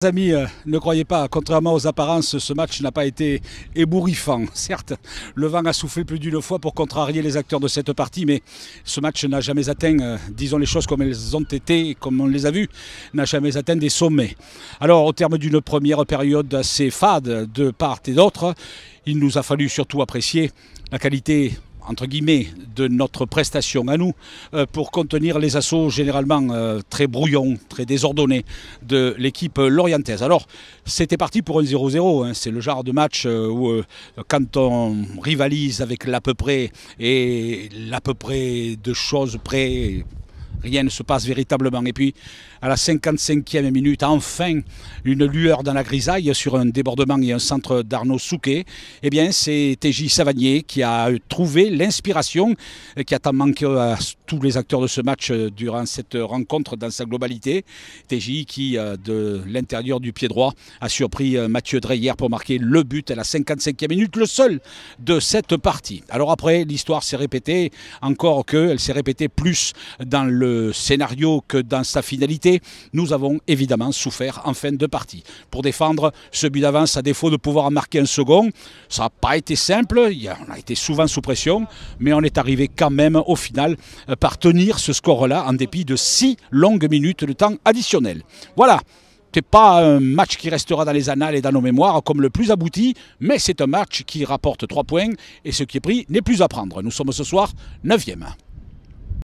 Amis, ne croyez pas, contrairement aux apparences, ce match n'a pas été ébouriffant. Certes, le vent a soufflé plus d'une fois pour contrarier les acteurs de cette partie, mais ce match n'a jamais atteint, disons les choses comme elles ont été, comme on les a vues, n'a jamais atteint des sommets. Alors, au terme d'une première période assez fade de part et d'autre, il nous a fallu surtout apprécier la qualité entre guillemets, de notre prestation à nous pour contenir les assauts généralement très brouillons, très désordonnés de l'équipe lorientaise. Alors, c'était parti pour un 0-0. Hein. C'est le genre de match où quand on rivalise avec l'à peu près et l'à peu près de choses près, rien ne se passe véritablement. Et puis, à la 55e minute, enfin, une lueur dans la grisaille sur un débordement et un centre d'Arnaud Souquet. Eh bien, c'est TJ Savanier qui a trouvé l'inspiration qui a tant manqué à tous les acteurs de ce match durant cette rencontre dans sa globalité. TJ qui, de l'intérieur du pied droit, a surpris Mathieu Dreyer pour marquer le but à la 55e minute, le seul de cette partie. Alors après, l'histoire s'est répétée, encore qu'elle s'est répétée plus dans le scénario que dans sa finalité. Nous avons évidemment souffert en fin de partie. Pour défendre ce but d'avance, à défaut de pouvoir en marquer un second, ça n'a pas été simple, on a été souvent sous pression, mais on est arrivé quand même au final par tenir ce score-là en dépit de 6 longues minutes de temps additionnel. Voilà. Ce n'est pas un match qui restera dans les annales et dans nos mémoires comme le plus abouti, mais c'est un match qui rapporte 3 points et ce qui est pris n'est plus à prendre. Nous sommes ce soir 9e.